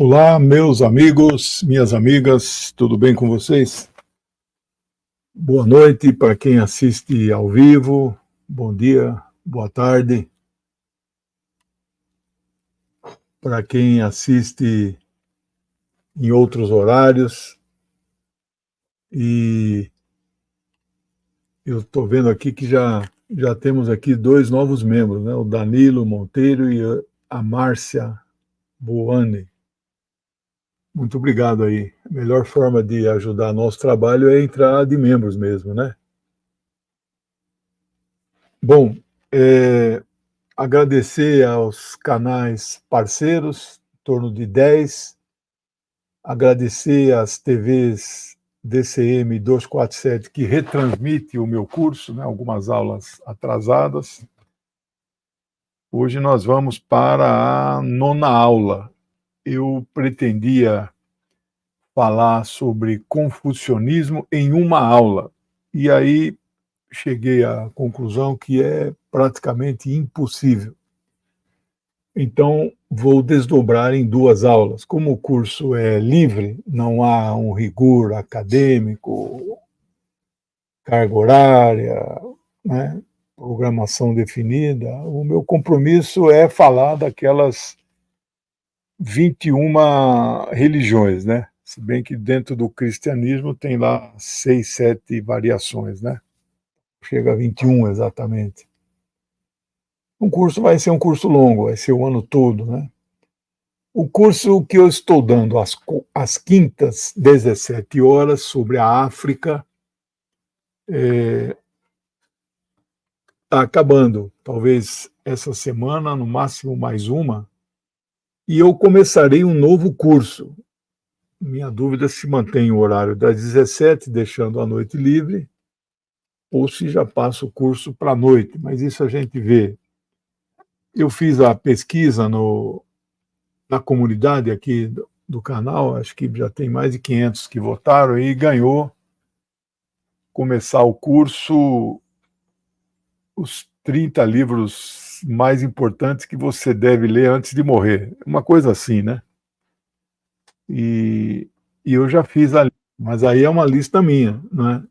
Olá, meus amigos, minhas amigas, tudo bem com vocês? Boa noite para quem assiste ao vivo, bom dia, boa tarde. Para quem assiste em outros horários. E eu estou vendo aqui que já temos aqui dois novos membros, né? O Danilo Monteiro e a Márcia Boane. Muito obrigado aí. A melhor forma de ajudar nosso trabalho é entrar de membros mesmo, né? Bom, agradecer aos canais parceiros, em torno de 10, agradecer às TVs DCM 247 que retransmite o meu curso, né, algumas aulas atrasadas. Hoje nós vamos para a 9ª aula. Eu pretendia falar sobre confucionismo em uma aula, e aí cheguei à conclusão que é praticamente impossível. Então, vou desdobrar em 2 aulas. Como o curso é livre, não há um rigor acadêmico, carga horária, né, programação definida, o meu compromisso é falar daquelas 21 religiões, né? Se bem que dentro do cristianismo tem lá 6, 7 variações, né? Chega a 21 exatamente. O curso vai ser um curso longo, vai ser o ano todo, né? O curso que eu estou dando às quintas, 17 horas, sobre a África, está acabando. Talvez essa semana, no máximo mais uma, e eu começarei um novo curso. Minha dúvida é se mantém o horário das 17, deixando a noite livre, ou se já passa o curso para a noite, mas isso a gente vê. Eu fiz a pesquisa na comunidade aqui do canal, acho que já tem mais de 500 que votaram, e ganhou começar o curso, os 30 livros mais importantes que você deve ler antes de morrer. Uma coisa assim, né? E eu já fiz a lista, mas aí é uma lista minha, né?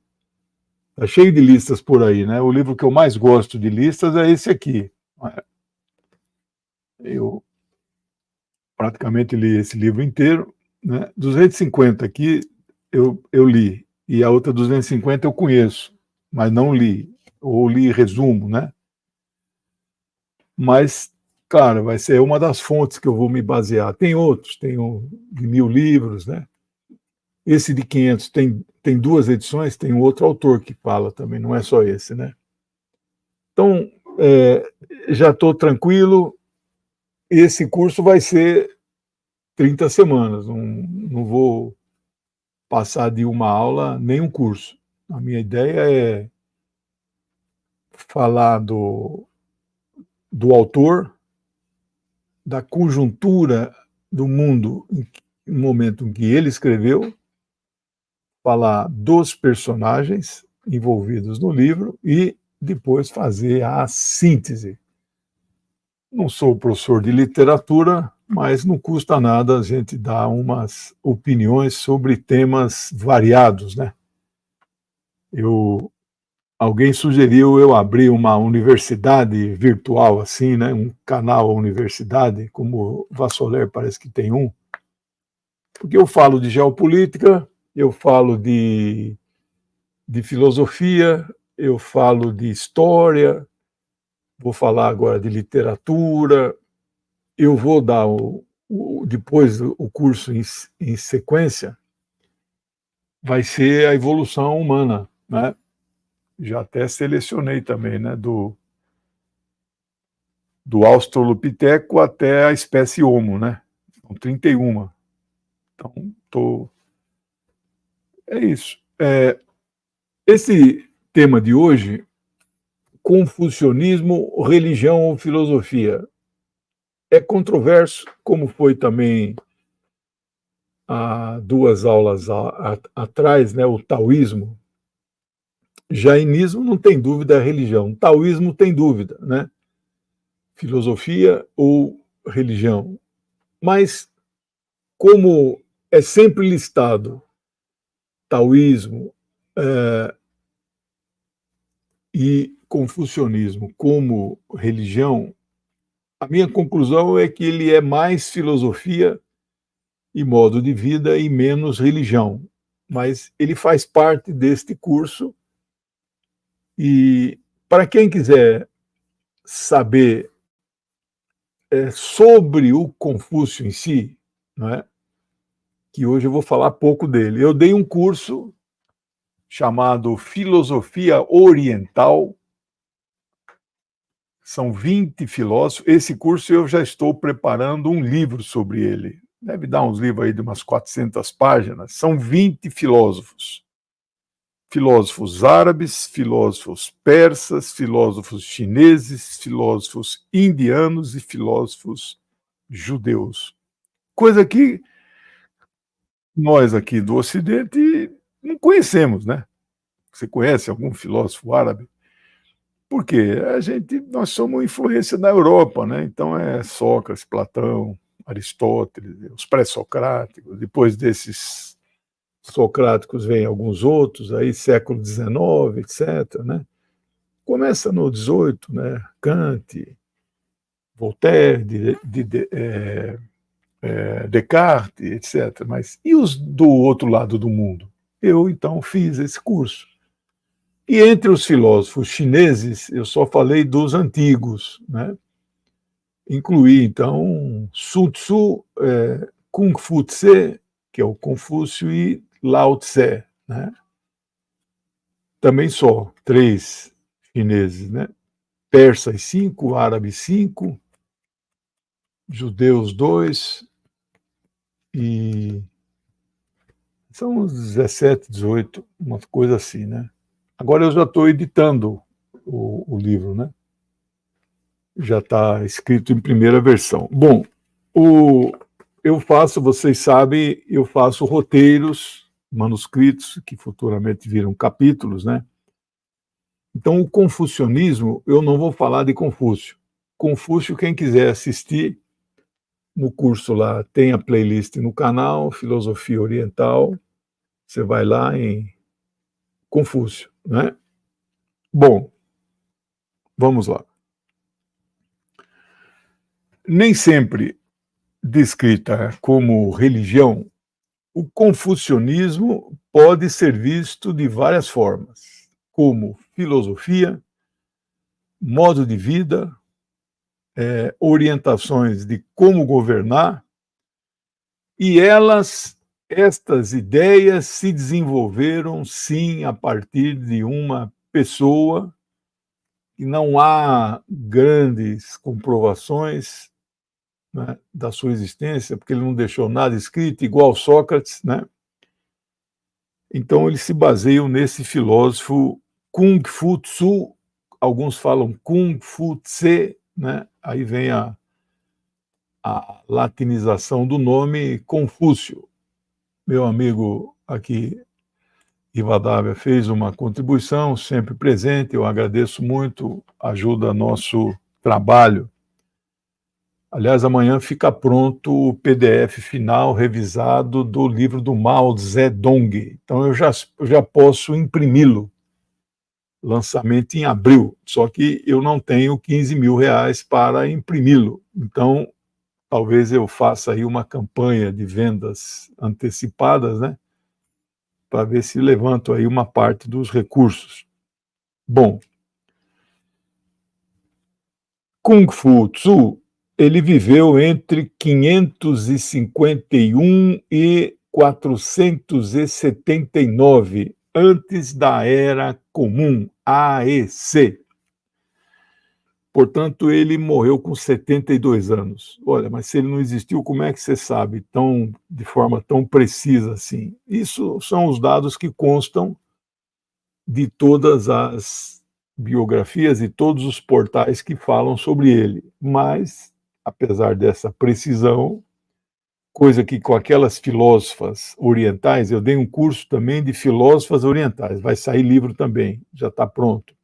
Está cheio de listas por aí, né? O livro que eu mais gosto de listas é esse aqui. Eu praticamente li esse livro inteiro, né? 250 aqui eu li, e a outra 250 eu conheço, mas não li, ou li resumo, né? Mas, claro, vai ser uma das fontes que eu vou me basear. Tem outros, tem de 1000 livros, né? Esse de 500 tem 2 edições, tem um outro autor que fala também, não é só esse, né? Então, já estou tranquilo. Esse curso vai ser 30 semanas, não vou passar de uma aula nem um curso. A minha ideia é falar do autor, da conjuntura do mundo no momento em que ele escreveu, falar dos personagens envolvidos no livro e depois fazer a síntese. Não sou professor de literatura, mas não custa nada a gente dar umas opiniões sobre temas variados, né? Alguém sugeriu eu abrir uma universidade virtual assim, né? Um canal universidade, como o Vassoler parece que tem um, porque eu falo de geopolítica, eu falo de filosofia, eu falo de história, vou falar agora de literatura, eu vou dar depois o curso em sequência, vai ser a evolução humana, né? Já até selecionei também, né? Do Australopiteco até a espécie Homo, né? São 31. Então, é isso. Esse tema de hoje, confucionismo, religião ou filosofia, é controverso, como foi também há 2 aulas atrás, né? O taoísmo. Jainismo não tem dúvida, é religião. Taoísmo tem dúvida, né? Filosofia ou religião. Mas como é sempre listado taoísmo e confucionismo como religião, a minha conclusão é que ele é mais filosofia e modo de vida e menos religião. Mas ele faz parte deste curso e para quem quiser saber sobre o Confúcio em si, não é? Que hoje eu vou falar pouco dele. Eu dei um curso chamado Filosofia Oriental, são 20 filósofos. Esse curso eu já estou preparando um livro sobre ele. Deve dar uns livros aí de umas 400 páginas. São 20 filósofos. Filósofos árabes, filósofos persas, filósofos chineses, filósofos indianos e filósofos judeus. Coisa que nós aqui do Ocidente não conhecemos, né? Você conhece algum filósofo árabe? Por quê? Nós somos influência da Europa, né? Então é Sócrates, Platão, Aristóteles, os pré-socráticos. Depois desses socráticos vem alguns outros, aí século XIX, etc., né? Começa no XVIII, né? Kant, Voltaire, Descartes, etc. Mas e os do outro lado do mundo? Eu, então, fiz esse curso. E entre os filósofos chineses, eu só falei dos antigos, né? Incluí, então, Sun Tzu, Kung Fu Tse, que é o Confúcio, e Lao Tse, né? Também só 3 chineses, né? Persas 5, árabes 5, judeus 2, e são uns 17, 18, uma coisa assim, né? Agora eu já estou editando o livro, né? Já está escrito em primeira versão. Bom, eu faço, vocês sabem, eu faço roteiros, manuscritos, que futuramente viram capítulos, né? Então, o confucionismo, eu não vou falar de Confúcio. Confúcio, quem quiser assistir, no curso lá tem a playlist no canal, Filosofia Oriental, você vai lá em Confúcio, né? Bom, vamos lá. Nem sempre descrita como religião, o confucionismo pode ser visto de várias formas, como filosofia, modo de vida, orientações de como governar, e estas ideias se desenvolveram, sim, a partir de uma pessoa, e não há grandes comprovações, né, da sua existência, porque ele não deixou nada escrito, igual Sócrates, né? Então, eles se baseiam nesse filósofo Kung Fu Tzu, alguns falam Kung Fu Tse, né? Aí vem a latinização do nome Confúcio. Meu amigo aqui, Rivadavia, fez uma contribuição, sempre presente, eu agradeço muito, ajuda nosso trabalho. Aliás, amanhã fica pronto o PDF final revisado do livro do Mao Zedong. Então eu já posso imprimi-lo. Lançamento em abril. Só que eu não tenho 15 mil reais para imprimi-lo. Então, talvez eu faça aí uma campanha de vendas antecipadas, né? Para ver se levanto aí uma parte dos recursos. Bom, Kung Fu Tzu, ele viveu entre 551 e 479, antes da Era Comum, AEC. Portanto, ele morreu com 72 anos. Olha, mas se ele não existiu, como é que você sabe de forma tão precisa assim? Isso são os dados que constam de todas as biografias e todos os portais que falam sobre ele. Mas, apesar dessa precisão, coisa que com aquelas filósofas orientais, eu dei um curso também de filósofas orientais, vai sair livro também, já está pronto.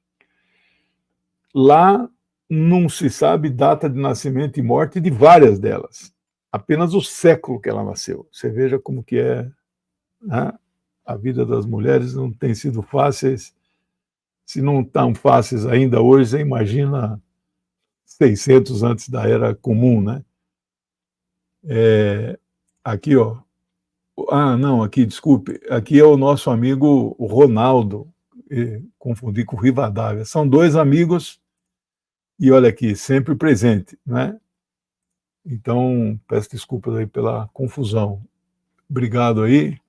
Lá não se sabe data de nascimento e morte de várias delas. apenas o século que ela nasceu. Você veja como que é, né? A vida das mulheres não tem sido fáceis. Se não tão fáceis ainda hoje, você imagina 600 antes da Era Comum, né? Aqui, ó. Ah, não, aqui, desculpe. Aqui é o nosso amigo o Ronaldo. Confundi com o Rivadavia. São dois amigos e olha aqui, sempre presente, né? Então, peço desculpas aí pela confusão. Obrigado aí.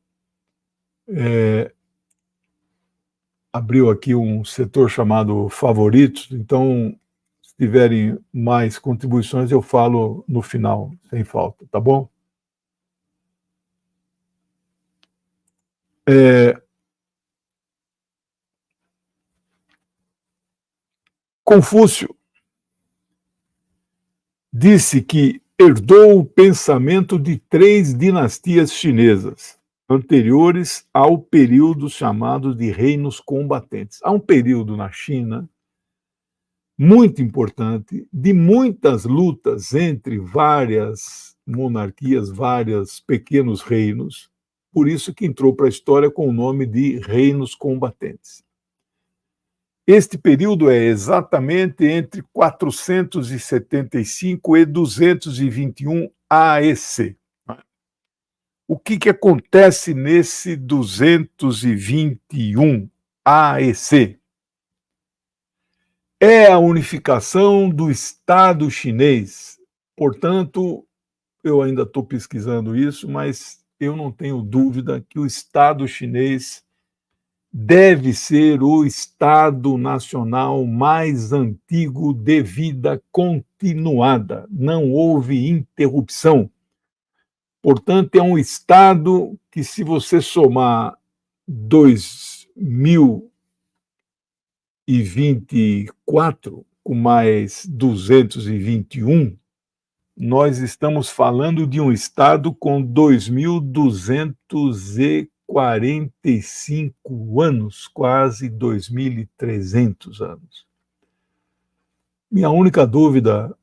Abriu aqui um setor chamado favoritos, então, se tiverem mais contribuições, eu falo no final, sem falta, tá bom? Confúcio disse que herdou o pensamento de 3 dinastias chinesas, anteriores ao período chamado de reinos combatentes. Há um período na China muito importante, de muitas lutas entre várias monarquias, vários pequenos reinos, por isso que entrou para a história com o nome de reinos combatentes. Este período é exatamente entre 475 e 221 AEC. O que acontece nesse 221 AEC? É a unificação do Estado chinês. Portanto, eu ainda estou pesquisando isso, mas eu não tenho dúvida que o Estado chinês deve ser o Estado nacional mais antigo de vida continuada. Não houve interrupção. Portanto, é um Estado que, se você somar 2024 com mais 221, nós estamos falando de um Estado com 2.245 anos, quase 2.300 anos. Minha única dúvida,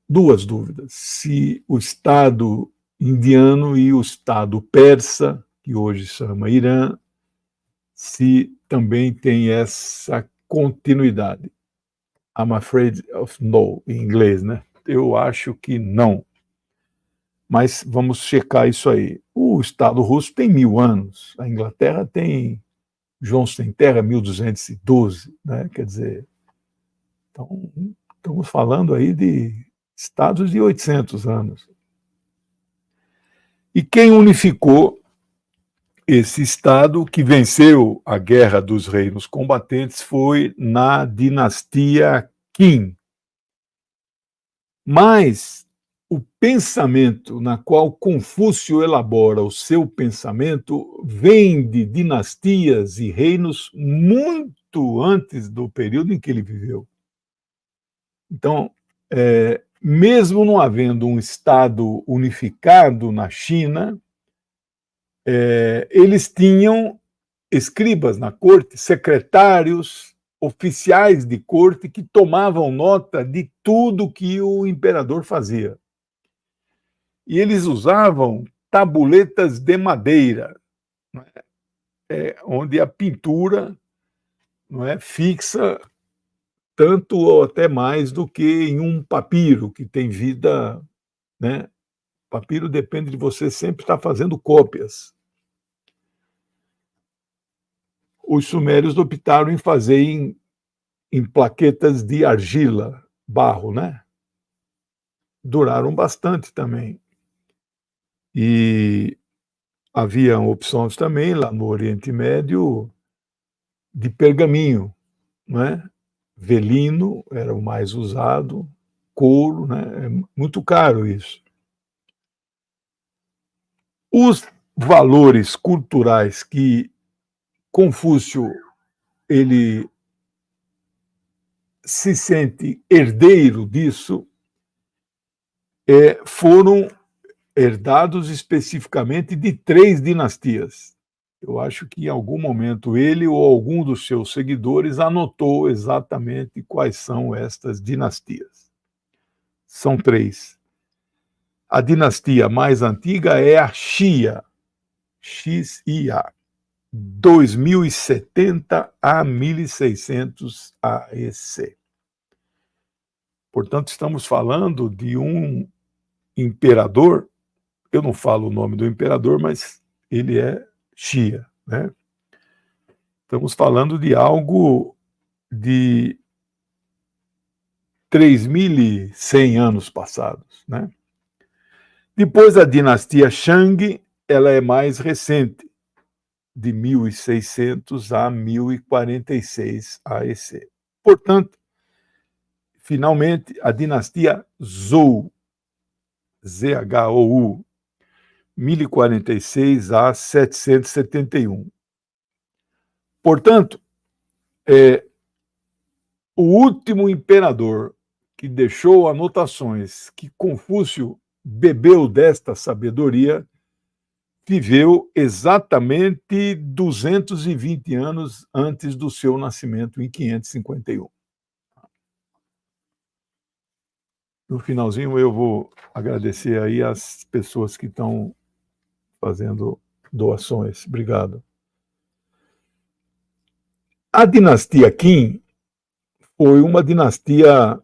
duas dúvidas, se o Estado indiano e o Estado persa, que hoje se chama Irã, se também tem essa continuidade. I'm afraid of no, em inglês, né? Eu acho que não. Mas vamos checar isso aí. O Estado russo tem 1000 anos, a Inglaterra tem João Sem Terra, 1212, né? Quer dizer, então, estamos falando aí de estados de 800 anos. E quem unificou esse estado que venceu a Guerra dos Reinos Combatentes foi na dinastia Qin. Mas o pensamento na qual Confúcio elabora o seu pensamento vem de dinastias e reinos muito antes do período em que ele viveu. Então, mesmo não havendo um Estado unificado na China, eles tinham escribas na corte, secretários, oficiais de corte que tomavam nota de tudo que o imperador fazia. E eles usavam tabuletas de madeira, não é? Onde a pintura, não é, fixa tanto ou até mais do que em um papiro, que tem vida, né? Papiro depende de você sempre estar fazendo cópias. Os sumérios optaram em fazer em plaquetas de argila, barro, né? Duraram bastante também. E havia opções também lá no Oriente Médio de pergaminho, não é? Velino era o mais usado, couro, né? É muito caro isso. Os valores culturais que Confúcio ele se sente herdeiro disso foram herdados especificamente de 3 dinastias. Eu acho que em algum momento ele ou algum dos seus seguidores anotou exatamente quais são estas dinastias. São 3. A dinastia mais antiga é a Xia, X-I-A, 2070 a 1600 AEC. Portanto, estamos falando de um imperador, eu não falo o nome do imperador, mas ele é Xia, né? Estamos falando de algo de 3.100 anos passados, né? Depois a dinastia Shang, ela é mais recente, de 1600 a 1046 AEC. Portanto, finalmente, a dinastia Zhou, Z-H-O-U, 1046 a 771. Portanto, o último imperador que deixou anotações que Confúcio bebeu desta sabedoria viveu exatamente 220 anos antes do seu nascimento, em 551. No finalzinho, eu vou agradecer aí as pessoas que estão fazendo doações. Obrigado. A dinastia Qin foi uma dinastia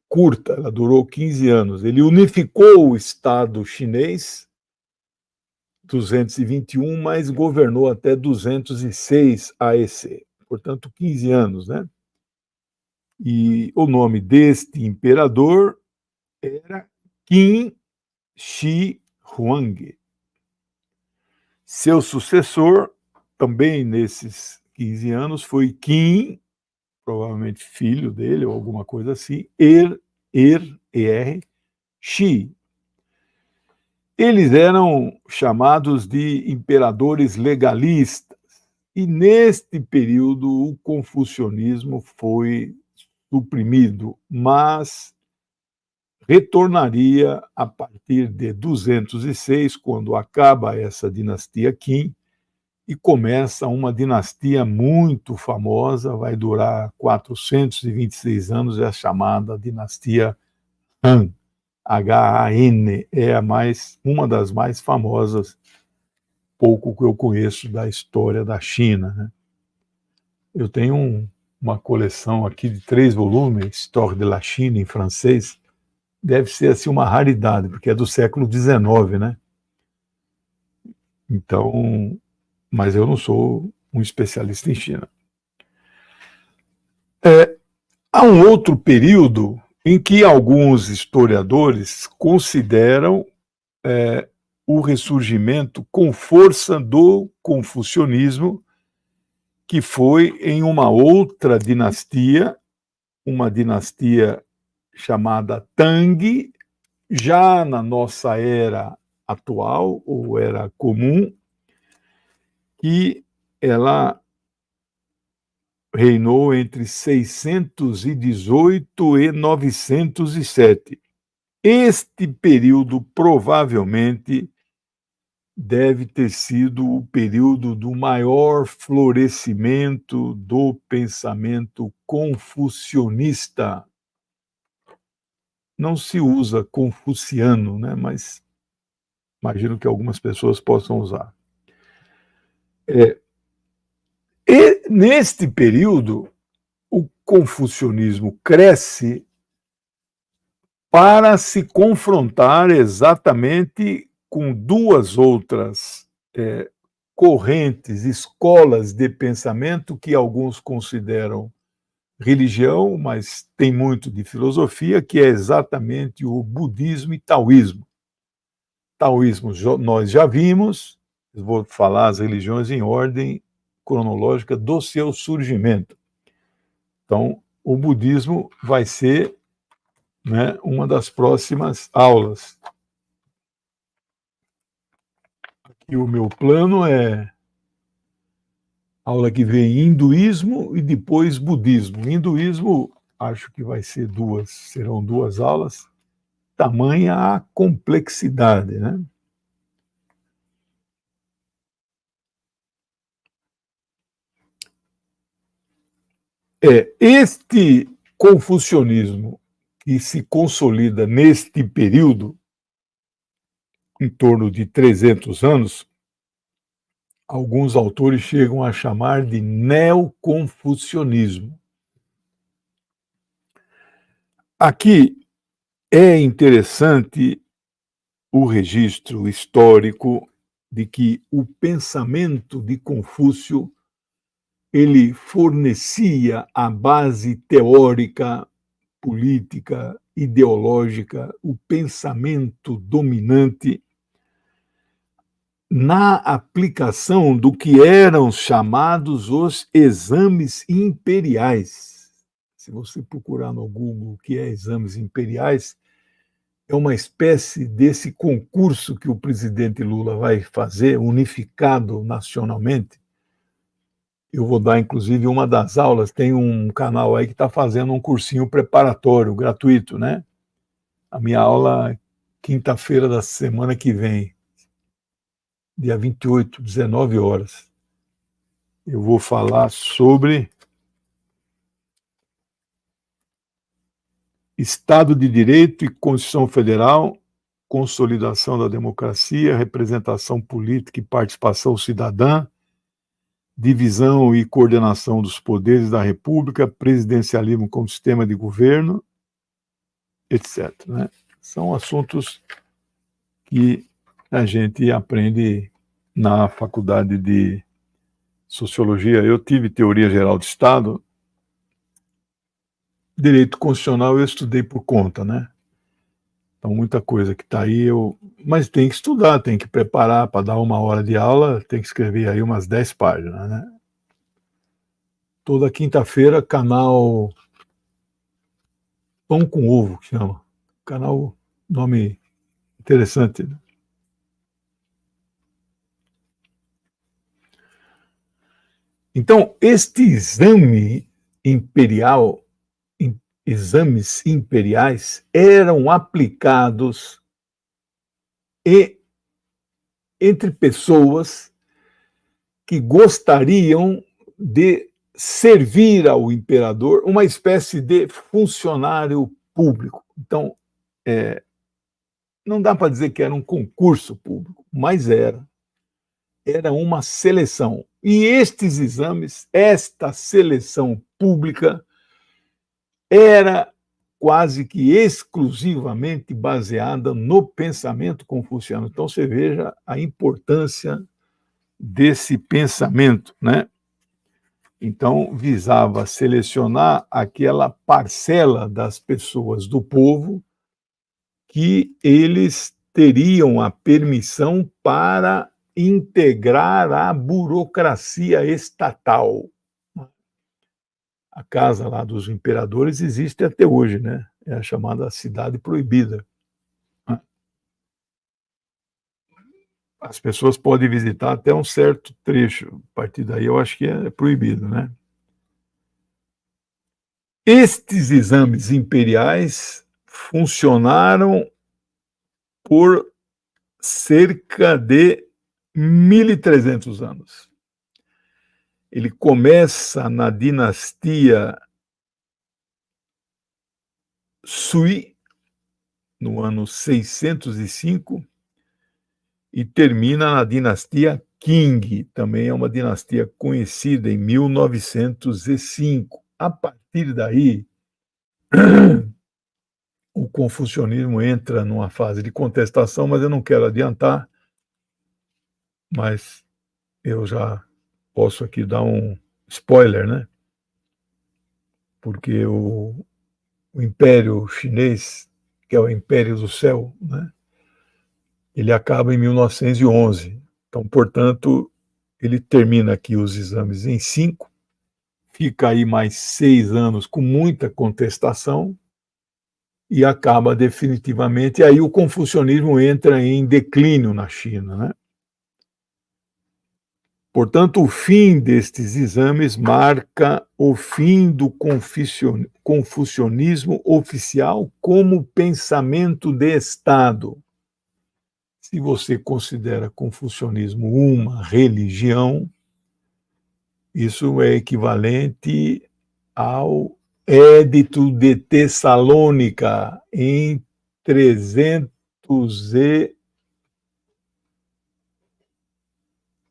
curta, ela durou 15 anos. Ele unificou o Estado chinês, 221, mas governou até 206 AEC. Portanto, 15 anos, né? E o nome deste imperador era Qin Shi Huang. Seu sucessor, também nesses 15 anos, foi Qin, provavelmente filho dele ou alguma coisa assim, Shi. Eles eram chamados de imperadores legalistas. E neste período o confucionismo foi suprimido, mas retornaria a partir de 206, quando acaba essa dinastia Qin, e começa uma dinastia muito famosa, vai durar 426 anos, é a chamada dinastia Han, H-A-N, é uma das mais famosas, pouco que eu conheço da história da China, né? Eu tenho uma coleção aqui de 3 volumes, Histoire de la Chine, em francês, deve ser assim uma raridade, porque é do século XIX, né? Então, mas eu não sou um especialista em China. Há um outro período em que alguns historiadores consideram o ressurgimento com força do confucionismo, que foi em uma outra dinastia, uma dinastia chamada Tang, já na nossa era atual, ou era comum, que ela reinou entre 618 e 907. Este período provavelmente deve ter sido o período do maior florescimento do pensamento confucionista. Não se usa confuciano, né? Mas imagino que algumas pessoas possam usar. E neste período, o confucionismo cresce para se confrontar exatamente com duas outras correntes, escolas de pensamento que alguns consideram religião, mas tem muito de filosofia, que é exatamente o budismo e taoísmo. Taoísmo nós já vimos, vou falar as religiões em ordem cronológica do seu surgimento. Então, o budismo vai ser, né, uma das próximas aulas. Aqui o meu plano é aula que vem hinduísmo e depois budismo. Hinduísmo, acho que vai ser serão 2 aulas, tamanha a complexidade, né? Este confucionismo que se consolida neste período, em torno de 300 anos, alguns autores chegam a chamar de neoconfucionismo. Aqui é interessante o registro histórico de que o pensamento de Confúcio ele fornecia a base teórica, política, ideológica, o pensamento dominante na aplicação do que eram chamados os exames imperiais. Se você procurar no Google o que é exames imperiais, é uma espécie desse concurso que o presidente Lula vai fazer, unificado nacionalmente. Eu vou dar, inclusive, uma das aulas, tem um canal aí que está fazendo um cursinho preparatório, gratuito, né? A minha aula, quinta-feira da semana que vem, dia 28, 19 horas. Eu vou falar sobre Estado de Direito e Constituição Federal, consolidação da democracia, representação política e participação cidadã, divisão e coordenação dos poderes da República, presidencialismo como sistema de governo, etc. Né? São assuntos que a gente aprende na faculdade de Sociologia. Eu tive Teoria Geral do Estado, Direito Constitucional eu estudei por conta, né? Então, muita coisa que está aí, mas tem que estudar, tem que preparar para dar uma hora de aula, tem que escrever aí umas 10 páginas, né? Toda quinta-feira, canal Pão com Ovo, que chama. Canal, nome interessante. Né? Então, este exame imperial, exames imperiais, eram aplicados entre pessoas que gostariam de servir ao imperador, uma espécie de funcionário público. Então, não dá para dizer que era um concurso público, mas era uma seleção. E estes exames, esta seleção pública, era quase que exclusivamente baseada no pensamento confuciano. Então, você veja a importância desse pensamento, né? Então, visava selecionar aquela parcela das pessoas do povo que eles teriam a permissão para integrar a burocracia estatal. A casa lá dos imperadores existe até hoje, né? É a chamada Cidade Proibida. As pessoas podem visitar até um certo trecho, a partir daí eu acho que é proibido, né? Estes exames imperiais funcionaram por cerca de 1.300 anos. Ele começa na dinastia Sui, no ano 605, e termina na dinastia Qing, também é uma dinastia conhecida, em 1905. A partir daí, o confucionismo entra numa fase de contestação, mas eu não quero adiantar, mas eu já posso aqui dar um spoiler, né? Porque o Império Chinês, que é o Império do Céu, né? Ele acaba em 1911. Então, portanto, ele termina aqui os exames em 5, fica aí mais 6 anos com muita contestação e acaba definitivamente. E aí o confucionismo entra em declínio na China, né? Portanto, o fim destes exames marca o fim do confucionismo oficial como pensamento de Estado. Se você considera confucionismo uma religião, isso é equivalente ao Édito de Tessalônica, em 300 e...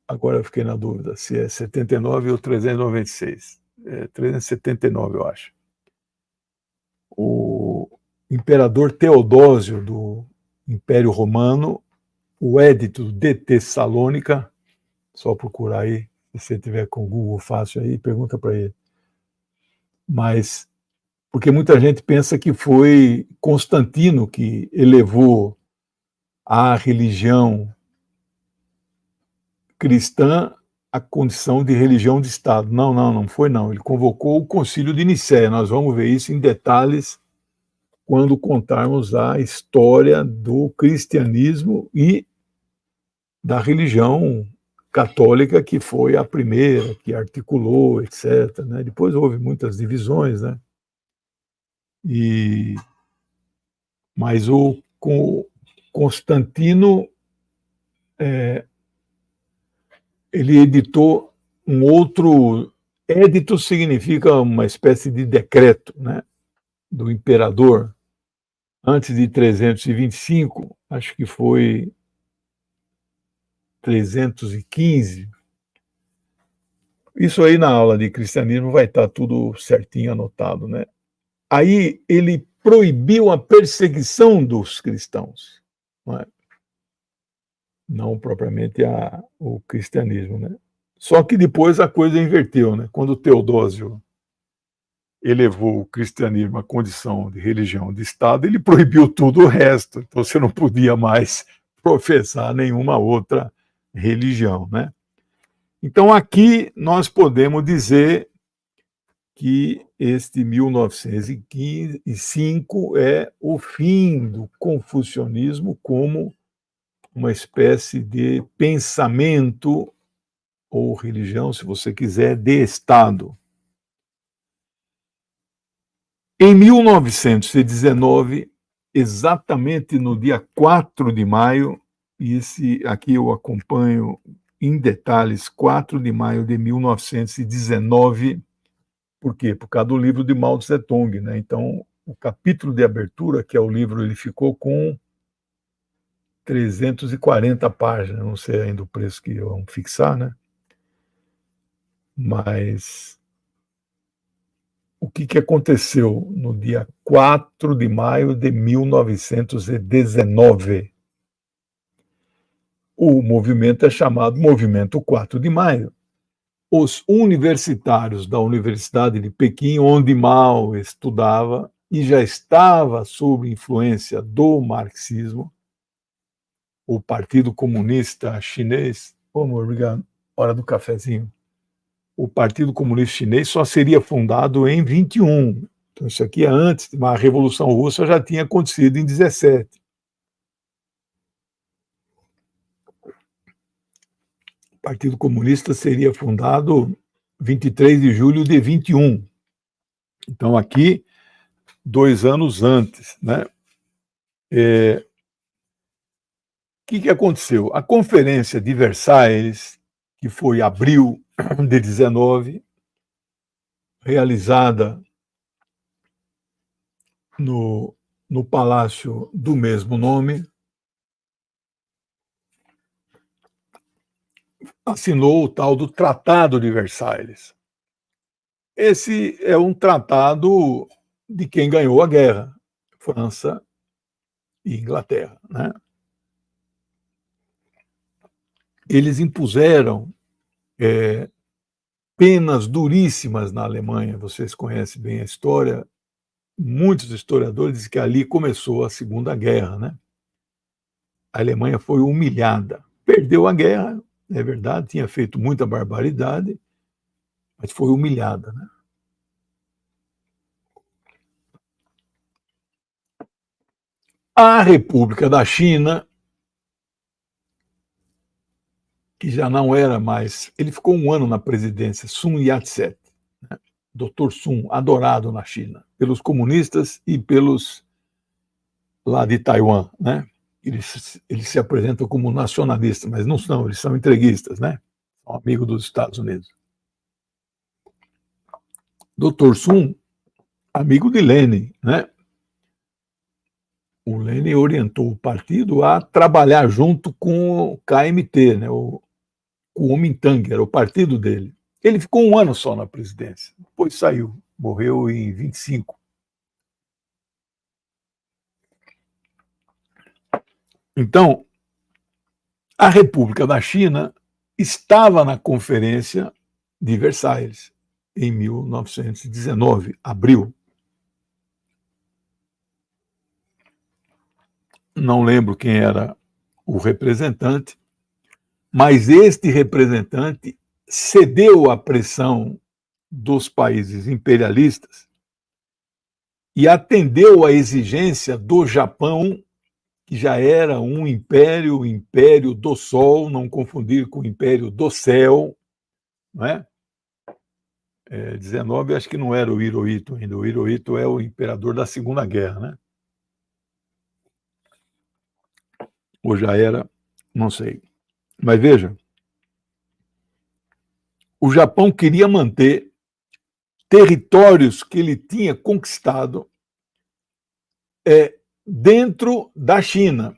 Agora eu fiquei na dúvida se é 79 ou 396. 379, eu acho. O imperador Teodósio, do Império Romano, o Édito de Tessalônica, só procurar aí, se você tiver com o Google fácil aí, pergunta para ele. Mas, porque muita gente pensa que foi Constantino que elevou a religião cristã à condição de religião de Estado. Não foi não. Ele convocou o Concílio de Nicéia. Nós vamos ver isso em detalhes quando contarmos a história do cristianismo e da religião católica, que foi a primeira, que articulou, etc. Né? Depois houve muitas divisões, né? Mas o Constantino ele editou um outro... Édito significa uma espécie de decreto, né, do imperador, antes de 325, acho que foi 315. Isso aí na aula de cristianismo vai estar tudo certinho anotado, né? Aí ele proibiu a perseguição dos cristãos, não propriamente o cristianismo, né? Só que depois a coisa inverteu, né? Quando Teodósio elevou o cristianismo à condição de religião de Estado, ele proibiu tudo o resto. Então você não podia mais professar nenhuma outra religião, né? Então aqui nós podemos dizer que este 1905 é o fim do confucionismo como uma espécie de pensamento ou religião, se você quiser, de Estado. Em 1919, exatamente no dia 4 de maio, e esse aqui eu acompanho em detalhes, 4 de maio de 1919, por quê? Por causa do livro de Mao Tse-tung, né? Então, o capítulo de abertura, que é o livro, ele ficou com 340 páginas, não sei ainda o preço que vão fixar, né? Mas o que aconteceu no dia 4 de maio de 1919? O movimento é chamado Movimento 4 de Maio. Os universitários da Universidade de Pequim, onde Mao estudava e já estava sob influência do marxismo, o Partido Comunista Chinês, obrigado, hora do cafezinho. O Partido Comunista Chinês só seria fundado em 21. Então, isso aqui é antes, a Revolução Russa já tinha acontecido em 17. O Partido Comunista seria fundado 23 de julho de 21. Então, aqui, 2 anos antes, né? O que aconteceu? A Conferência de Versailles, que foi abril de 19, realizada no palácio do mesmo nome, assinou o tal do Tratado de Versailles. Esse é um tratado de quem ganhou a guerra, França e Inglaterra, né? Eles impuseram penas duríssimas na Alemanha. Vocês conhecem bem a história. Muitos historiadores dizem que ali começou a Segunda Guerra, né? A Alemanha foi humilhada. Perdeu a guerra, é verdade, tinha feito muita barbaridade, mas foi humilhada, né? A República da China, que já não era mais... Ele ficou 1 ano na presidência, Sun Yat-sen, né? Dr. Sun, adorado na China, pelos comunistas e pelos lá de Taiwan, né? Eles se apresentam como nacionalistas, mas não são, eles são entreguistas, né? São amigos dos Estados Unidos. Dr. Sun amigo de Lenin, né? O Lenin orientou o partido a trabalhar junto com o KMT, né? O Kuomintang, era o partido dele. Ele ficou um ano só na presidência, depois saiu, morreu em 25. Então, a República da China estava na Conferência de Versalhes, em 1919, abril. Não lembro quem era o representante, mas este representante cedeu à pressão dos países imperialistas e atendeu à exigência do Japão, que já era um império, o império do sol, não confundir com o império do céu, não é? 19, acho que não era o Hirohito ainda. O Hirohito é o imperador da Segunda Guerra, né? Ou já era, não sei. Mas veja, o Japão queria manter territórios que ele tinha conquistado dentro da China.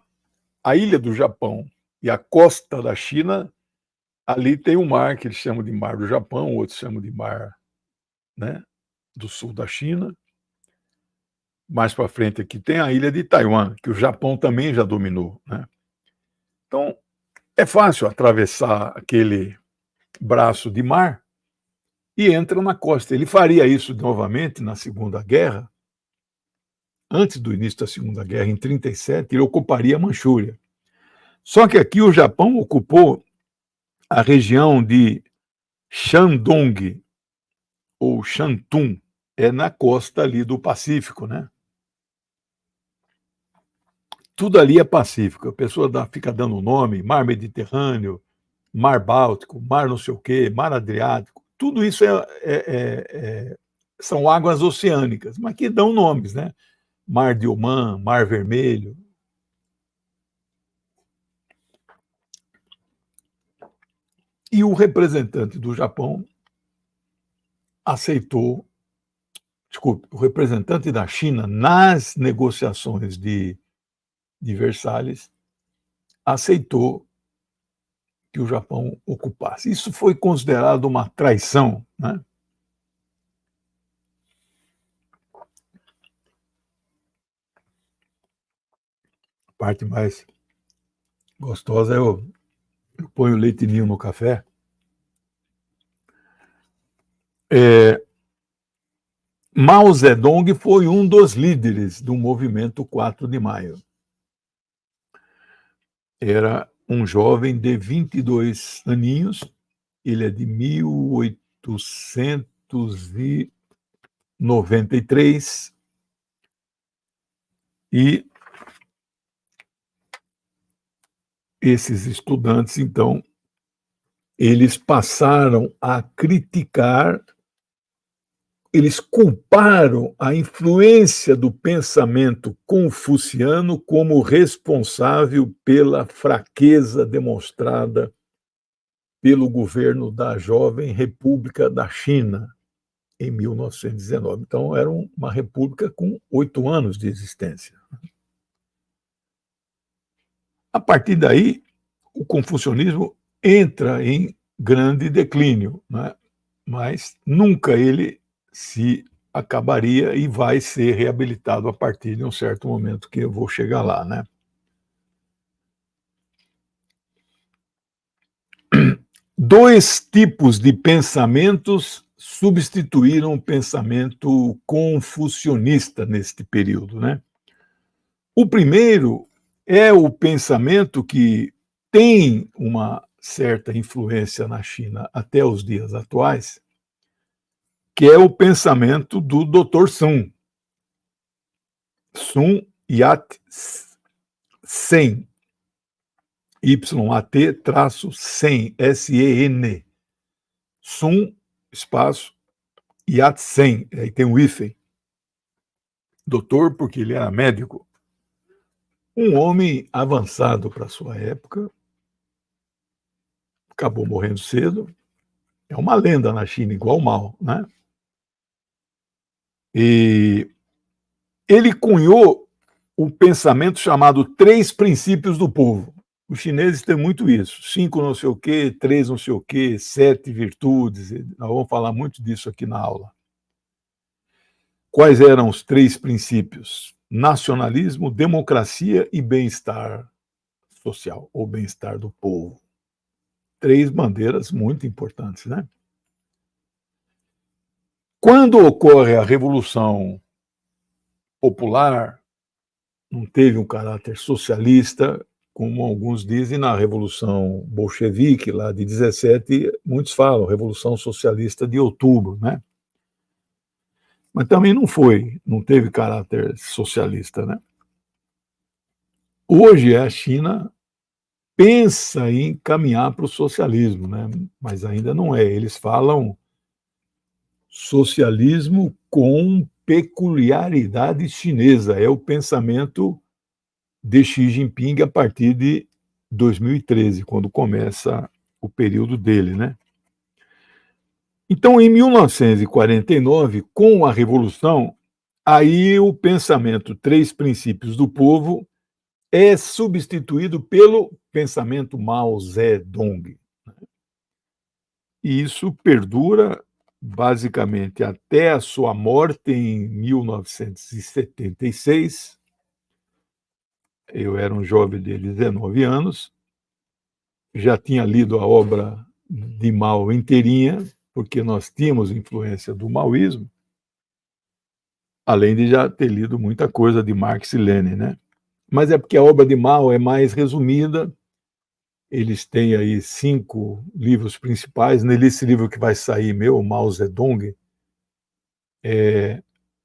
A ilha do Japão e a costa da China, ali tem um mar que eles chamam de Mar do Japão, outros chamam de Mar, né, do sul da China. Mais para frente aqui tem a ilha de Taiwan, que o Japão também já dominou, né? Então, é fácil atravessar aquele braço de mar e entra na costa. Ele faria isso novamente na Segunda Guerra. Antes do início da Segunda Guerra, em 1937, ele ocuparia a Manchúria. Só que aqui o Japão ocupou a região de Shandong, ou Shantung, é na costa ali do Pacífico, né? Tudo ali é Pacífico. A pessoa fica dando nome, Mar Mediterrâneo, Mar Báltico, Mar não sei o quê, Mar Adriático. Tudo isso são águas oceânicas, mas que dão nomes, né? Mar de Omã, Mar Vermelho. E o representante do Japão aceitou, desculpe, o representante da China nas negociações de Versalhes aceitou que o Japão ocupasse. Isso foi considerado uma traição, né? A parte mais gostosa é eu ponho leite ninho no café. Mao Zedong foi um dos líderes do movimento 4 de maio. Era um jovem de 22 aninhos, ele é de 1893, e esses estudantes, então, eles passaram a criticar, eles culparam a influência do pensamento confuciano como responsável pela fraqueza demonstrada pelo governo da jovem República da China, em 1919. Então, era uma república com 8 anos de existência. A partir daí, o confucionismo entra em grande declínio, né? Mas nunca ele se acabaria e vai ser reabilitado a partir de um certo momento que eu vou chegar lá, né? Dois tipos de pensamentos substituíram o pensamento confucionista neste período, né? O primeiro é o pensamento que tem uma certa influência na China até os dias atuais, que é o pensamento do Dr. Sun, Sun Yat-sen, YAT-100, S-E-N, Sun, espaço, Yat-sen, aí tem um hífen, doutor porque ele era médico, um homem avançado para a sua época, acabou morrendo cedo, é uma lenda na China, igual o Mao, né? E ele cunhou o pensamento chamado três princípios do povo. Os chineses têm muito isso, 5 não sei o quê, 3 não sei o quê, 7 virtudes, nós vamos falar muito disso aqui na aula. Quais eram os três princípios? Nacionalismo, democracia e bem-estar social, ou bem-estar do povo. 3 bandeiras muito importantes, né? Quando ocorre a Revolução Popular, não teve um caráter socialista, como alguns dizem na Revolução Bolchevique, lá de 17, muitos falam, Revolução Socialista de Outubro, né? Mas também não teve caráter socialista, né? Hoje a China pensa em caminhar para o socialismo, né? Mas ainda não é. Eles falam socialismo com peculiaridade chinesa, é o pensamento de Xi Jinping a partir de 2013, quando começa o período dele, né? Então, em 1949, com a Revolução, aí o pensamento Três Princípios do Povo é substituído pelo pensamento Mao Zedong. E isso perdura basicamente até a sua morte em 1976. Eu era um jovem de 19 anos, já tinha lido a obra de Mao inteirinha, porque nós tínhamos influência do maoísmo, além de já ter lido muita coisa de Marx e Lenin, né? Mas é porque a obra de Mao é mais resumida, eles têm aí 5 livros principais, nesse livro que vai sair meu, Mao Zedong,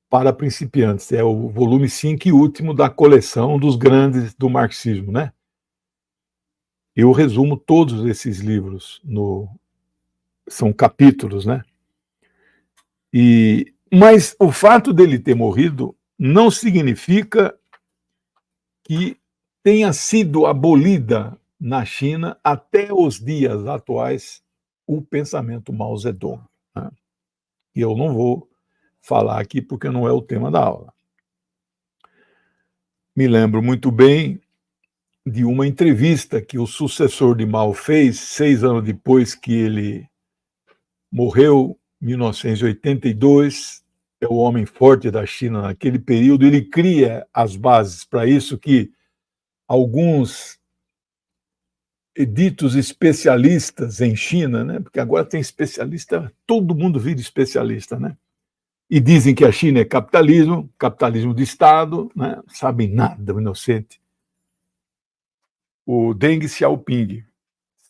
para principiantes, é o volume 5 e último da coleção dos grandes do marxismo, né? Eu resumo todos esses livros, são capítulos, né? Mas o fato dele ter morrido não significa que tenha sido abolida na China até os dias atuais o pensamento Mao Zedong, né? E eu não vou falar aqui porque não é o tema da aula. Me lembro muito bem de uma entrevista que o sucessor de Mao fez 6 anos depois que ele morreu, 1982, é o homem forte da China naquele período, ele cria as bases para isso que alguns ditos especialistas em China, né, porque agora tem especialista, todo mundo vira especialista, né, e dizem que a China é capitalismo, capitalismo de Estado, né, sabem nada, o inocente. O Deng Xiaoping,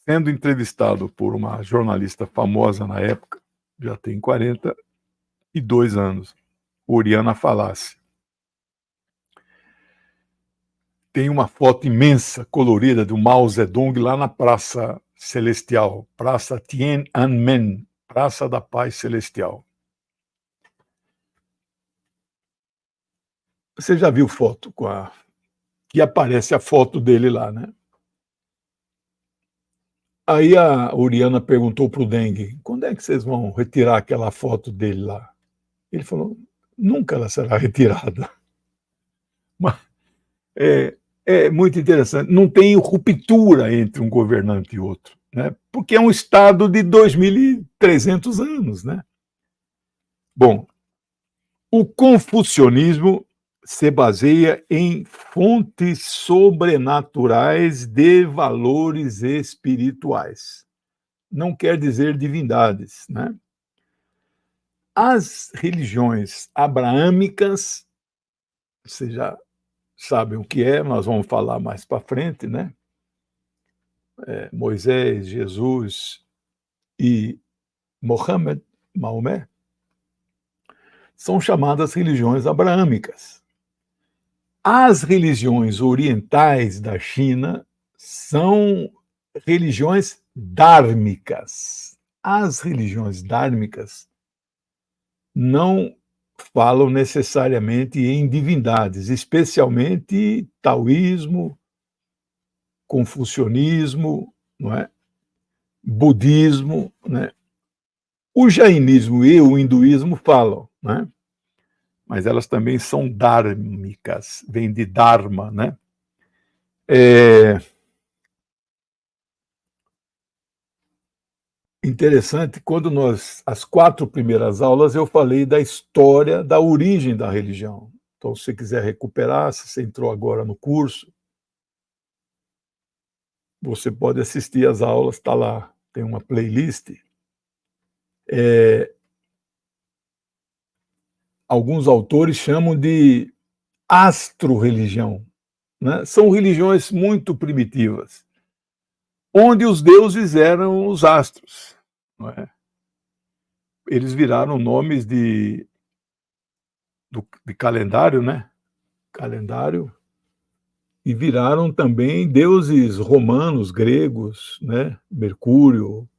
sendo entrevistado por uma jornalista famosa na época, já tem 42 anos, Oriana Falassi. Tem uma foto imensa, colorida, do Mao Zedong lá na Praça Celestial, Praça Tiananmen, Praça da Paz Celestial. Você já viu foto que aparece a foto dele lá, né? Aí a Oriana perguntou para o Deng, quando é que vocês vão retirar aquela foto dele lá? Ele falou, nunca ela será retirada. Mas é muito interessante, não tem ruptura entre um governante e outro, né? Porque é um Estado de 2.300 anos, né? Bom, o confucionismo se baseia em fontes sobrenaturais de valores espirituais. Não quer dizer divindades, né? As religiões abraâmicas, vocês já sabem o que é, nós vamos falar mais para frente, né? Moisés, Jesus e Mohammed, Maomé, são chamadas religiões abraâmicas. As religiões orientais da China são religiões dármicas. As religiões dármicas não falam necessariamente em divindades, especialmente taoísmo, confucionismo, não é? Budismo, né? O jainismo e o hinduísmo falam, né? mas elas também são dármicas, vem de Dharma, né? É interessante, as 4 primeiras aulas, eu falei da história, da origem da religião. Então, se você quiser recuperar, se você entrou agora no curso, você pode assistir as aulas, está lá, tem uma playlist. Alguns autores chamam de astro-religião, né? São religiões muito primitivas, onde os deuses eram os astros, não é? Eles viraram nomes de calendário, né? Calendário, e viraram também deuses romanos, gregos, né? Mercúrio,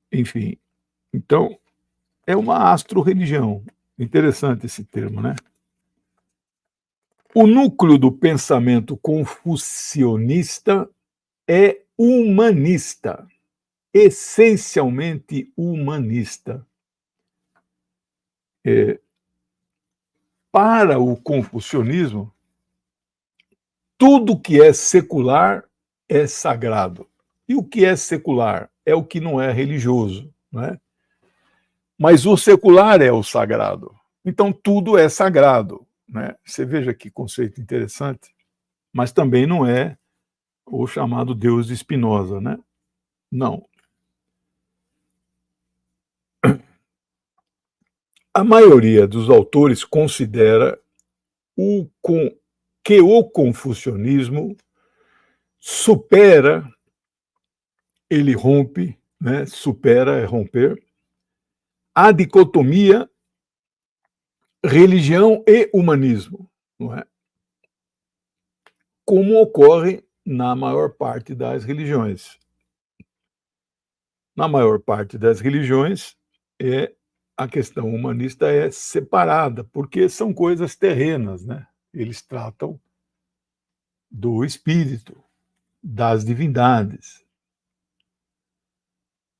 enfim. Então, é uma astro-religião. Interessante esse termo, né? O núcleo do pensamento confucionista é humanista, essencialmente humanista. Para o confucionismo, tudo que é secular é sagrado. E o que é secular? É o que não é religioso, não é? Mas o secular é o sagrado. Então, tudo é sagrado, né? Você veja que conceito interessante. Mas também não é o chamado Deus de Spinoza, né? Não. A maioria dos autores considera que o confucionismo supera, ele rompe, né? Supera é romper, a dicotomia religião e humanismo, não é? Como ocorre na maior parte das religiões. Na maior parte das religiões, a questão humanista é separada, porque são coisas terrenas, né? Eles tratam do espírito, das divindades.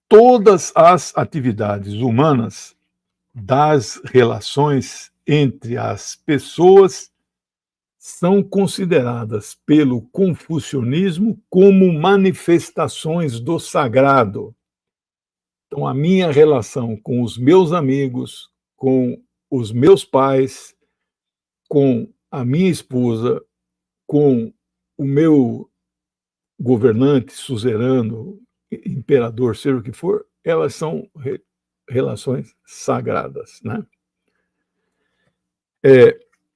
Todas as atividades humanas, das relações entre as pessoas, são consideradas pelo confucionismo como manifestações do sagrado. Então, a minha relação com os meus amigos, com os meus pais, com a minha esposa, com o meu governante, suzerano, imperador, seja o que for, elas são relações sagradas, né?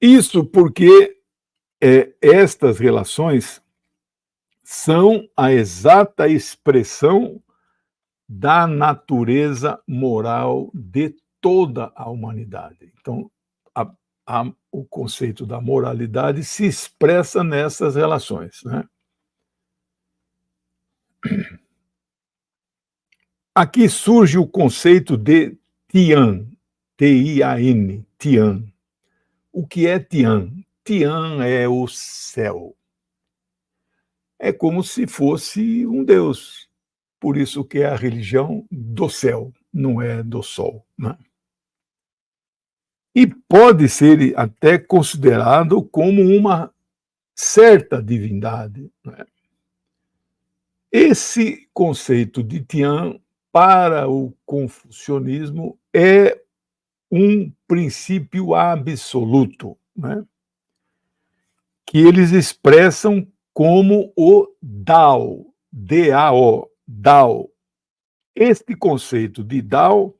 Isso porque estas relações são a exata expressão da natureza moral de toda a humanidade. Então, o conceito da moralidade se expressa nessas relações, né? Aqui surge o conceito de Tian, T-I-A-N, Tian. O que é Tian? Tian é o céu. É como se fosse um deus. Por isso que é a religião do céu, não é do sol, né? E pode ser até considerado como uma certa divindade, né? Esse conceito de Tian, para o confucionismo, é um princípio absoluto, né? Que eles expressam como o Dao, D-A-O, Dao. Este conceito de Dao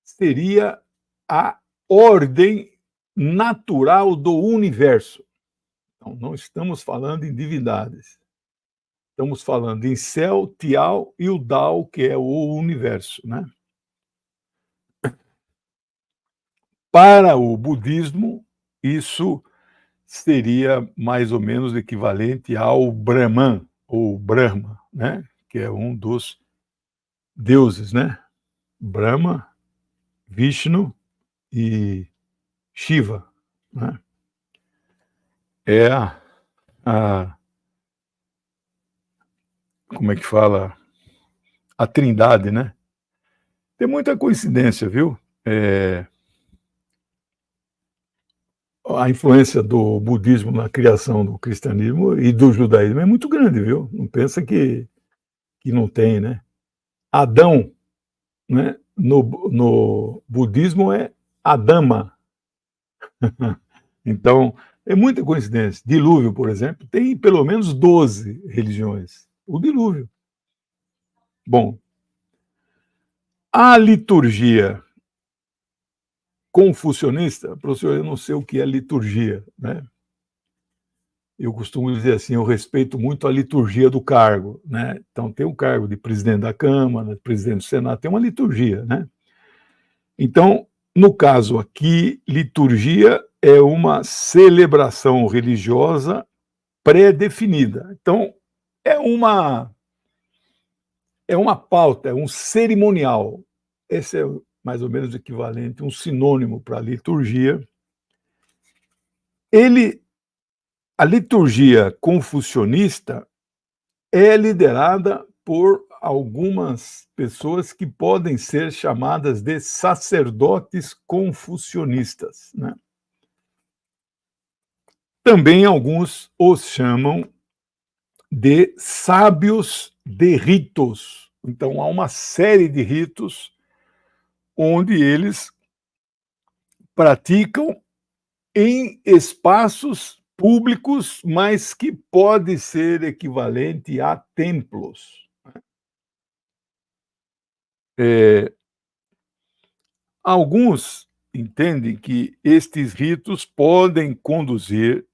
seria a ordem natural do universo. Então, não estamos falando em divindades. Estamos falando em céu, Tiao e o Dao, que é o universo, né? Para o budismo, isso seria mais ou menos equivalente ao Brahman, ou Brahma, né? Que é um dos deuses, né? Brahma, Vishnu e Shiva, né? É como é que fala? A trindade, né? Tem muita coincidência, viu? a influência do budismo na criação do cristianismo e do judaísmo é muito grande, viu? Não pensa que não tem, né? Adão, né? No budismo é Adama. Então, é muita coincidência. Dilúvio, por exemplo, tem pelo menos 12 religiões. O dilúvio. Bom, a liturgia confucionista, professor, eu não sei o que é liturgia, né? Eu costumo dizer assim, eu respeito muito a liturgia do cargo, né? Então tem o cargo de presidente da Câmara, presidente do Senado, tem uma liturgia, né? Então, no caso aqui, liturgia é uma celebração religiosa pré-definida. Então, é uma é uma pauta, é um cerimonial. Esse é mais ou menos o equivalente, um sinônimo para liturgia. A liturgia confucionista é liderada por algumas pessoas que podem ser chamadas de sacerdotes confucionistas, né? Também alguns os chamam de sábios de ritos. Então, há uma série de ritos onde eles praticam em espaços públicos, mas que pode ser equivalente a templos. Alguns entendem que estes ritos podem conduzir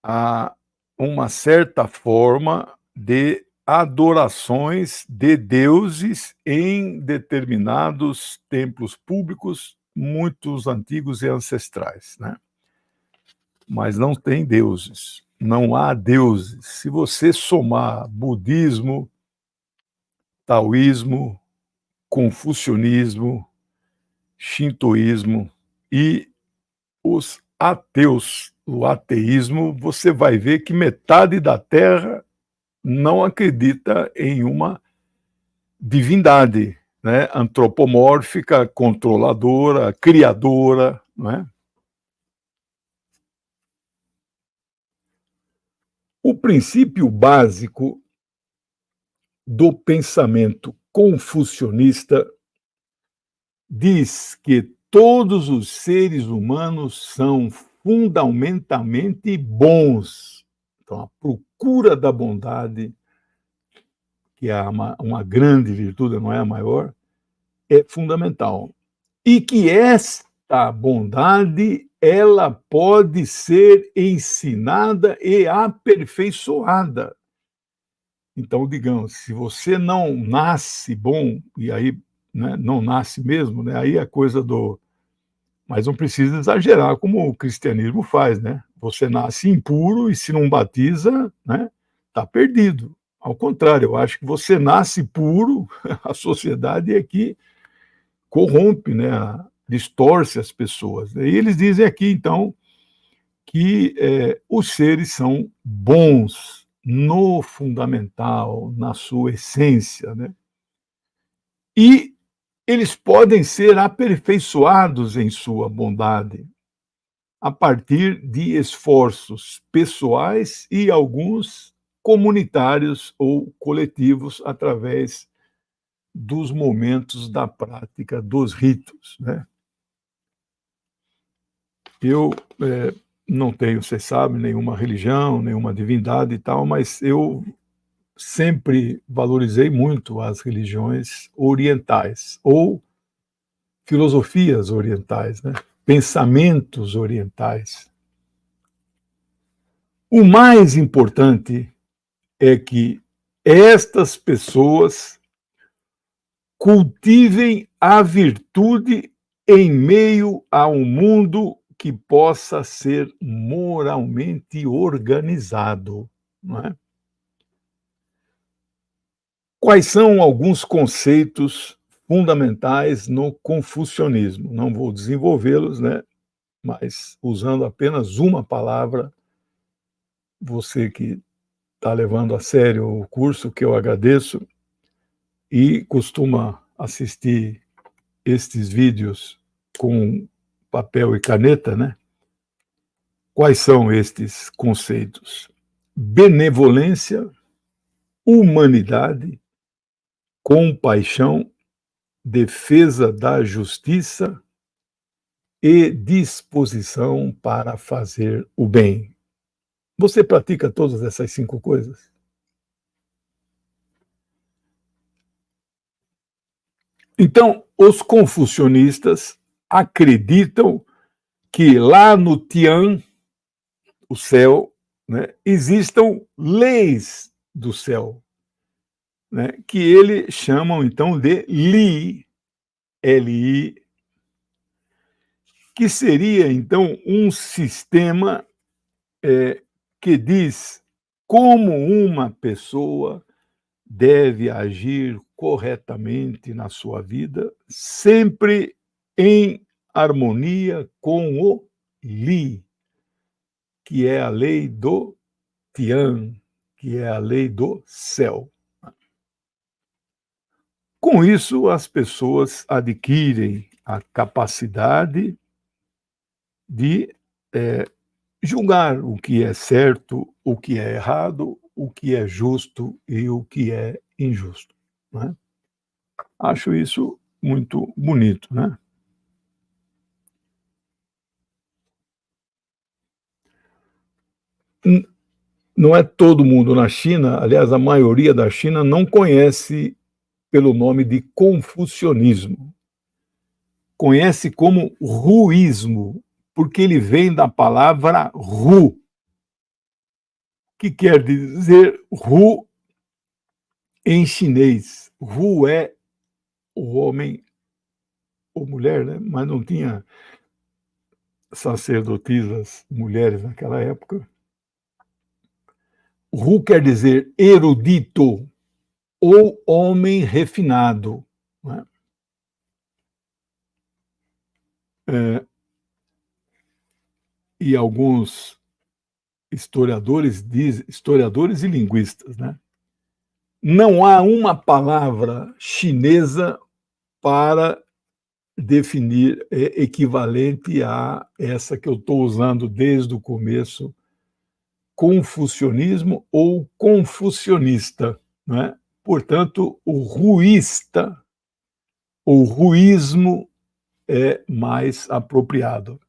a uma certa forma de adorações de deuses em determinados templos públicos, muitos antigos e ancestrais, né? Mas não tem deuses, não há deuses. Se você somar budismo, taoísmo, confucionismo, shintoísmo e os ateus, o ateísmo, você vai ver que metade da Terra não acredita em uma divindade, né, antropomórfica, controladora, criadora, não é? O princípio básico do pensamento confucionista diz que todos os seres humanos são fundamentalmente bons. Então, a procura da bondade, que é uma grande virtude, não é a maior, é fundamental. E que esta bondade ela pode ser ensinada e aperfeiçoada. Então, digamos, se você não nasce bom, e aí, né, não nasce mesmo, né, aí é coisa do. Mas não precisa exagerar como o cristianismo faz, né? Você nasce impuro e se não batiza, né, está perdido. Ao contrário, eu acho que você nasce puro, a sociedade é que corrompe, né, distorce as pessoas. E eles dizem aqui, então, que os seres são bons no fundamental, na sua essência, né? E eles podem ser aperfeiçoados em sua bondade a partir de esforços pessoais e alguns comunitários ou coletivos através dos momentos da prática dos ritos, né? Eu não tenho, vocês sabem, nenhuma religião, nenhuma divindade e tal, mas eu sempre valorizei muito as religiões orientais ou filosofias orientais, né? Pensamentos orientais. O mais importante é que estas pessoas cultivem a virtude em meio a um mundo que possa ser moralmente organizado, não é? Quais são alguns conceitos fundamentais no confucionismo? Não vou desenvolvê-los, né? Mas usando apenas uma palavra, você que está levando a sério o curso, que eu agradeço, e costuma assistir estes vídeos com papel e caneta, né? Quais são estes conceitos? Benevolência, humanidade, compaixão, defesa da justiça e disposição para fazer o bem. Você pratica todas essas 5 coisas? Então, os confucionistas acreditam que lá no Tian, o céu, né, existam leis do céu, né, que eles chamam então de Li, L-I, que seria então um sistema que diz como uma pessoa deve agir corretamente na sua vida, sempre em harmonia com o Li, que é a lei do Tian, que é a lei do céu. Com isso, as pessoas adquirem a capacidade de julgar o que é certo, o que é errado, o que é justo e o que é injusto, né? Acho isso muito bonito, né? Não é todo mundo na China, aliás, a maioria da China não conhece pelo nome de confucionismo. Conhece como ruísmo, porque ele vem da palavra ru, que quer dizer ru em chinês. Ru é o homem ou mulher, né? Mas não tinha sacerdotisas mulheres naquela época. Ru quer dizer erudito ou homem refinado, né? E alguns historiadores dizem, historiadores e linguistas, né? Não há uma palavra chinesa para definir equivalente a essa que eu estou usando desde o começo, confucionismo ou confucionista, né? Portanto, o ruísta ou ruísmo é mais apropriado.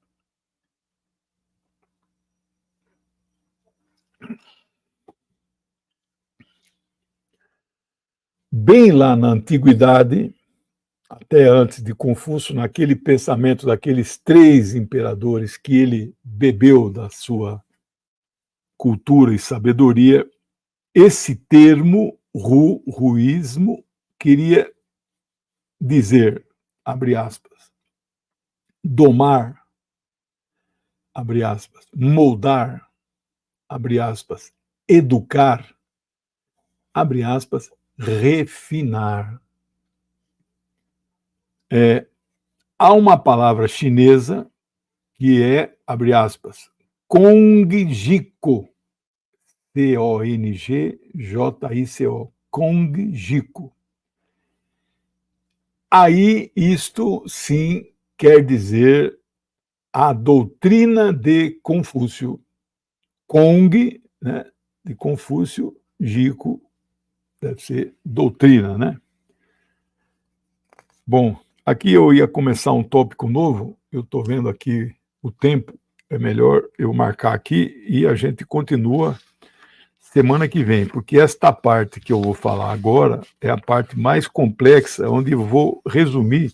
Bem lá na antiguidade, até antes de Confúcio, naquele pensamento daqueles 3 imperadores que ele bebeu da sua cultura e sabedoria, esse termo, ruísmo, queria dizer, abre aspas, domar, abre aspas, moldar, abre aspas, educar, abre aspas, refinar. Há uma palavra chinesa que é, abre aspas, Congjiko, C-O-N-G-J-I-C-O, Congjiko. Aí isto sim quer dizer a doutrina de Confúcio. Kong, né, de Confúcio, Jico deve ser doutrina, né? Bom, aqui eu ia começar um tópico novo, eu estou vendo aqui o tempo, é melhor eu marcar aqui e a gente continua semana que vem, porque esta parte que eu vou falar agora é a parte mais complexa, onde eu vou resumir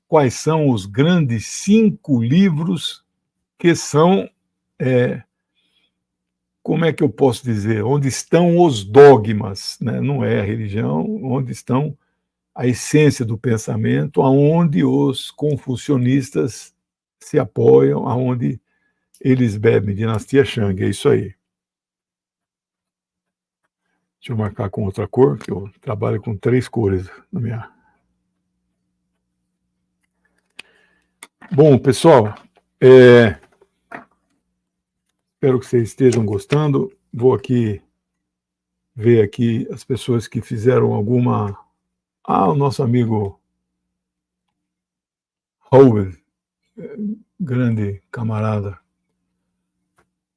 quais são os grandes 5 livros que são, como é que eu posso dizer, onde estão os dogmas, né? Não é a religião, onde estão a essência do pensamento, aonde os confucionistas se apoiam, aonde eles bebem, dinastia Shang, é isso aí. Deixa eu marcar com outra cor, que eu trabalho com 3 cores na minha. Bom, pessoal, espero que vocês estejam gostando. Vou aqui ver aqui as pessoas que fizeram alguma. O nosso amigo Howard, grande camarada.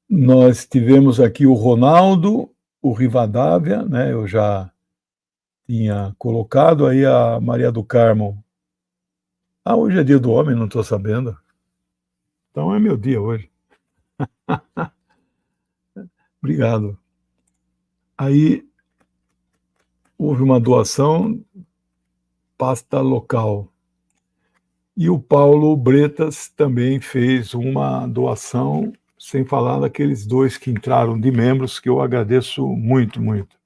Nós tivemos aqui o Ronaldo, o Rivadavia, né? Eu já tinha colocado aí a Maria do Carmo. Ah, hoje é dia do homem, não estou sabendo. Então é meu dia hoje. Obrigado. Aí houve uma doação, pasta local. E o Paulo Bretas também fez uma doação, sem falar daqueles dois que entraram de membros, que eu agradeço muito, muito.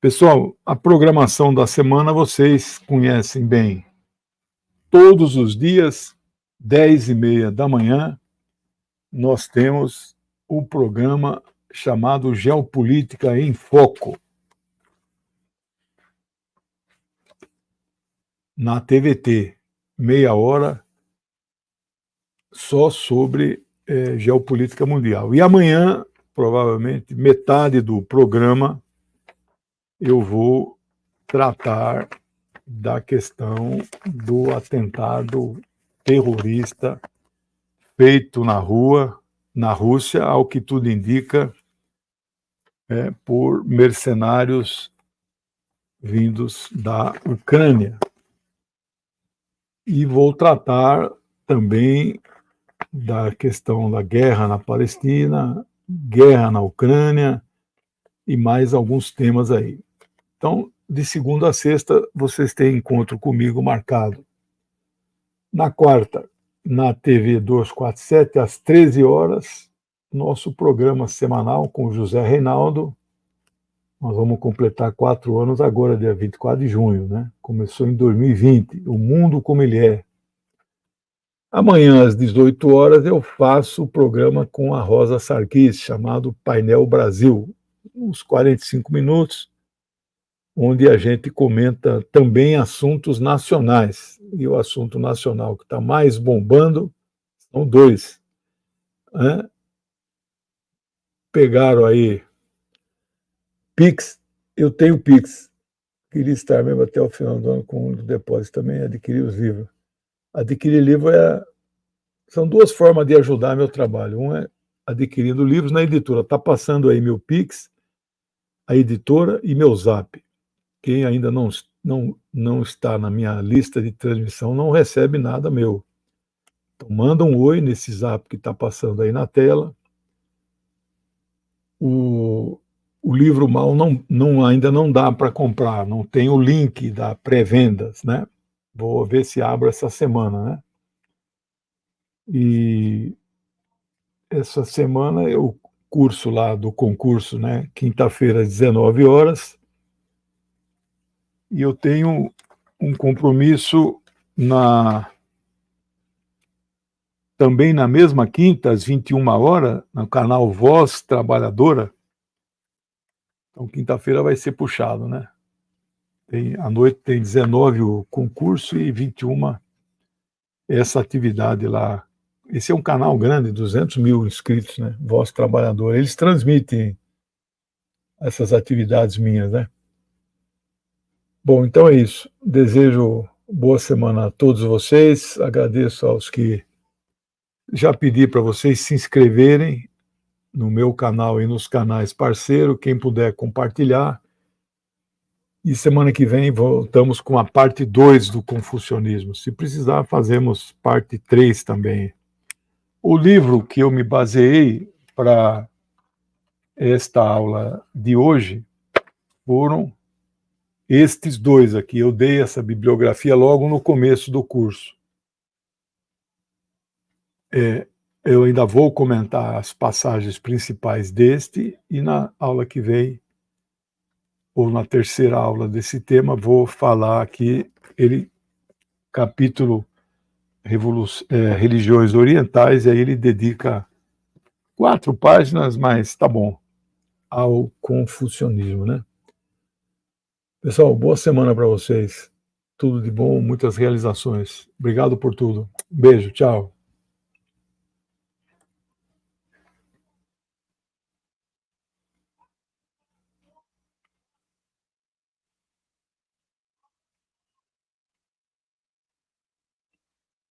Pessoal, a programação da semana vocês conhecem bem. Todos os dias, 10h30 da manhã, nós temos o programa chamado Geopolítica em Foco, na TVT, meia hora, só sobre geopolítica mundial. E amanhã, provavelmente, metade do programa, eu vou tratar da questão do atentado terrorista feito na rua, na Rússia, ao que tudo indica, por mercenários vindos da Ucrânia. E vou tratar também da questão da guerra na Palestina, guerra na Ucrânia e mais alguns temas aí. Então, de segunda a sexta, vocês têm encontro comigo marcado. Na quarta, na TV 247, às 13 horas, nosso programa semanal com o José Reinaldo. Nós vamos completar 4 anos agora, dia 24 de junho, né? Começou em 2020, o mundo como ele é. Amanhã, às 18 horas, eu faço o programa com a Rosa Sarkis, chamado Painel Brasil, uns 45 minutos, onde a gente comenta também assuntos nacionais. E o assunto nacional que está mais bombando são dois. Né? Pegaram aí Pix, eu tenho Pix, queria estar mesmo até o final do ano com o depósito também, adquirir os livros. Adquirir livro são duas formas de ajudar meu trabalho. Um é adquirindo livros na editora. Está passando aí meu Pix, a editora e meu Zap. Quem ainda não está na minha lista de transmissão não recebe nada meu. Então, manda um oi nesse Zap que está passando aí na tela. O livro mal ainda não dá para comprar, não tem o link da pré-vendas, né? Vou ver se abro essa semana, né? E essa semana eu curso lá do concurso, né? Quinta-feira, às 19 horas. E eu tenho um compromisso também na mesma quinta, às 21 horas, no canal Voz Trabalhadora. Então, quinta-feira vai ser puxado, né? À noite tem 19 o concurso e 21 essa atividade lá. Esse é um canal grande, 200 mil inscritos, né? Voz Trabalhadora. Eles transmitem essas atividades minhas, né? Bom, então é isso. Desejo boa semana a todos vocês. Agradeço aos que já pedi para vocês se inscreverem no meu canal e nos canais parceiro. Quem puder compartilhar. E semana que vem voltamos com a parte 2 do confucionismo. Se precisar, fazemos parte 3 também. O livro que eu me baseei para esta aula de hoje foram estes dois aqui. Eu dei essa bibliografia logo no começo do curso. Eu ainda vou comentar as passagens principais deste e na aula que vem, ou na terceira aula desse tema, vou falar aqui capítulo religiões orientais, e aí ele dedica 4 páginas, mas tá bom, ao confucionismo, né? Pessoal, boa semana para vocês. Tudo de bom, muitas realizações. Obrigado por tudo. Beijo, tchau.